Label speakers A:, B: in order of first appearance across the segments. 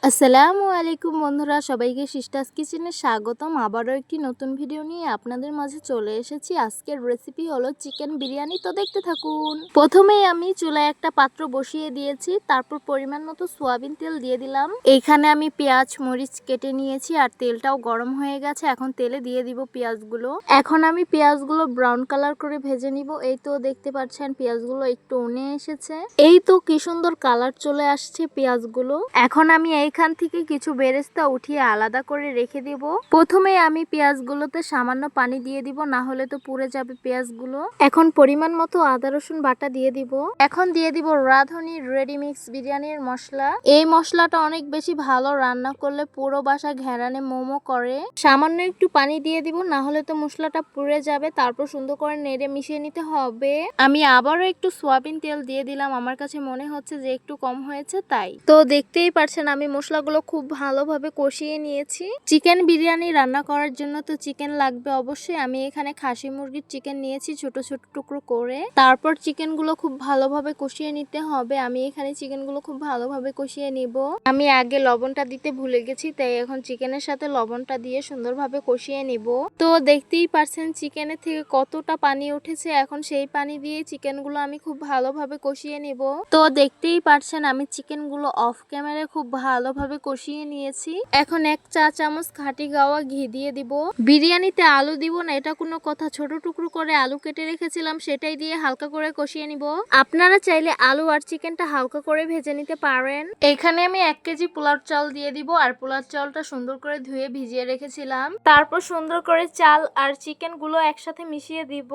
A: আসসালামু আলাইকুম বন্ধুরা, সবাইকে সিস্টার্স কিচেনে স্বাগতম। আবারও একটি নতুন ভিডিও নিয়ে আপনাদের মাঝে চলে এসেছি। আজকের রেসিপি হলো চিকেন বিরিয়ানি, তো দেখতে থাকুন। প্রথমেই আমি চুলায় একটা পাত্র বসিয়ে দিয়েছি, তারপর পরিমাণ মতো সয়াবিন তেল দিয়ে দিলাম। এইখানে আমি পেঁয়াজ মরিচ কেটে নিয়েছি আর তেলটাও গরম হয়ে গেছে। এখন তেলে দিয়ে দিব পেঁয়াজগুলো। এখন আমি পেঁয়াজগুলো ব্রাউন কালার করে ভেজে নিব। এই তো দেখতে পাচ্ছেন পেঁয়াজগুলো একটু উনে এসেছে। এই তো কি সুন্দর কালার চলে আসছে পেঁয়াজগুলো। এখন আমি এইখান থেকে কিছু বেরেস্তা উঠিয়ে আলাদা করে রেখে দেব। প্রথমে আমি পেঁয়াজগুলোতে সামান্য পানি দিয়ে দিব, না হলে তো পুড়ে যাবে পেঁয়াজগুলো। এখন পরিমাণ মতো আদা রসুন বাটা দিয়ে দিব। এখন দিয়ে দিব রাঁধুনি রেডি মিক্স বিরিয়ানির মশলা। এই মশলাটা অনেক বেশি ভালো, রান্না করলে পুরো বাসা ঘেরানে মোমো করে। সামান্য একটু পানি দিয়ে দিব, না হলে তো মশলাটা পুড়ে যাবে। তারপর সুন্দর করে নেড়ে মিশিয়ে নিতে হবে। আমি আবারও একটু সয়াবিন তেল দিয়ে দিলাম, আমার কাছে মনে হচ্ছে যে একটু কম হয়েছে তাই। তো দেখতেই পারছেন আমি মশলাগুলো খুব ভালোভাবে কষিয়ে নিয়েছি। চিকেন বিরিয়ানি রান্না করার জন্য তো চিকেন লাগবে অবশ্যই। আমি এখানে খাসি মুরগির চিকেন নিয়েছি ছোট ছোট টুকরো করে। তারপর চিকেনগুলো খুব ভালোভাবে কষিয়ে নিতে হবে। আমি এখানে চিকেনগুলো খুব ভালোভাবে কষিয়ে নিব। আমি আগে লবণটা দিতে ভুলে গেছি, তাই এখন চিকেনের সাথে লবণটা দিয়ে সুন্দরভাবে কষিয়ে নিব। তো দেখতেই পারছেন চিকেনের থেকে কতটা পানি উঠেছে। এখন সেই পানি দিয়ে চিকেনগুলো আমি খুব ভালোভাবে কষিয়ে নিব। তো দেখতেই পারছেন আমি চিকেনগুলো অফ ক্যামেরায় খুব ভালোভাবে কষিয়ে নিয়েছি। এখন 1 চা চামচ খাঁটি গাওয়া ঘি দিয়ে দিব। বিরিয়ানিতে আলু দিব না এটা কোনো কথা, ছোট টুকরো করে আলু কেটে রেখেছিলাম সেটাই দিয়ে হালকা করে কষিয়ে নিব। আপনারা চাইলে আলু আর চিকেনটা হালকা করে ভেজে নিতে পারেন। এখানে আমি 1 কেজি পোলাও চাল দিয়ে দিব আর পোলাও চালটা সুন্দর করে ধুয়ে ভিজিয়ে রেখেছিলাম। তারপর সুন্দর করে চাল আর চিকেন গুলো একসাথে মিশিয়ে দিব।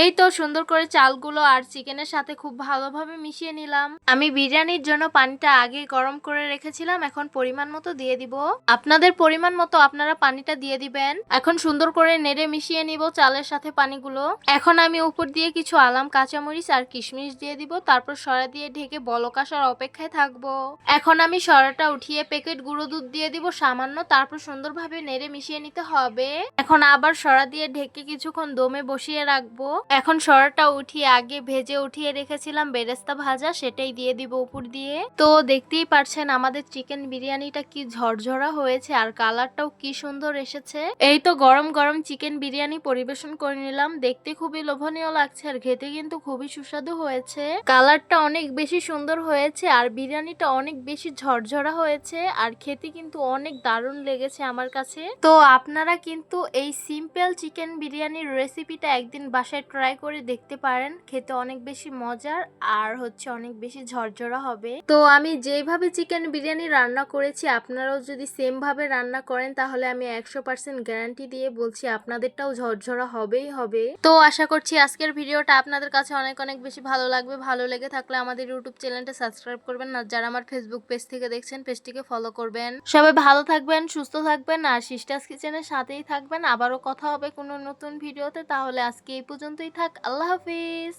A: এই তো সুন্দর করে চালগুলো আর চিকেনের সাথে খুব ভালোভাবে মিশিয়ে নিলাম। আমি বিরিয়ানির জন্য পানিটা আগে গরম করে রেখেছিলাম, এখন পরিমাণ মতো দিয়ে দিব। আপনাদের পরিমাণ মতো আপনারা পানিটা দিয়ে দিবেন। এখন সুন্দর করে নেড়ে মিশিয়ে নিব চালের সাথে পানিগুলো। এখন আমি উপর দিয়ে কিছু আলাম কাঁচামরিচ আর কিশমিশ দিয়ে দিব। তারপর সরা দিয়ে ঢেকে বলক আসার অপেক্ষায় থাকবো। এখন আমি সরাটা উঠিয়ে প্যাকেট গুঁড়ো দুধ দিয়ে দিব সামান্য। তারপর সুন্দরভাবে নেড়ে মিশিয়ে নিতে হবে। এখন আবার সরা দিয়ে ঢেকে কিছুক্ষণ দমে বসিয়ে রাখবো। এখন সরাটা উঠিয়ে আগে ভেজে উঠিয়ে রেখেছিলাম বেরেস্তা ভাজা, সেটাই দিয়ে দিব উপর দিয়ে। তো দেখতেই পারছেন আমাদের চিকেন বিরিয়ানিটা কি ঝরঝরা হয়েছে আর কালারটাও কি সুন্দর এসেছে। এই তো গরম গরম চিকেন বিরিয়ানি পরিবেশন করে নিলাম। দেখতে খুবই লোভনীয় লাগছে আর খেতে কিন্তু খুবই সুস্বাদু হয়েছে। কালারটা অনেক বেশি সুন্দর হয়েছে আর বিরিয়ানিটা অনেক বেশি ঝরঝরা হয়েছে আর খেতে কিন্তু অনেক দারুণ লেগেছে আমার কাছে। তো আপনারা কিন্তু এই সিম্পল চিকেন বিরিয়ানির রেসিপিটা একদিন বাসায় ট্রাই করে দেখতে পারেন। খেতে অনেক বেশি মজার আর হচ্ছে অনেক বেশি ঝরঝরা হবে। তো আমি যেভাবে চিকেন বিরিয়ানি রান্না করেছি আপনারাও যদি সেম ভাবে রান্না করেন তাহলে আমি 100% গ্যারান্টি দিয়ে বলছি আপনাদেরটাও ঝরঝরা হবেই হবে। তো আশা করছি আজকের ভিডিওটা আপনাদের কাছে অনেক অনেক বেশি ভালো লাগবে। ভালো লেগে থাকলে আমাদের ইউটিউব চ্যানেলটা সাবস্ক্রাইব করবেন আর যারা আমার ফেসবুক পেজ থেকে দেখছেন পেজটিকে ফলো করবেন। সবাই ভালো থাকবেন, সুস্থ থাকবেন আর সিস্টার্স কিচেনের সাথেই থাকবেন। আবারও কথা হবে কোনো নতুন ভিডিওতে। তাহলে আজকে এই পর্যন্তই থাক। আল্লাহ হাফিজ।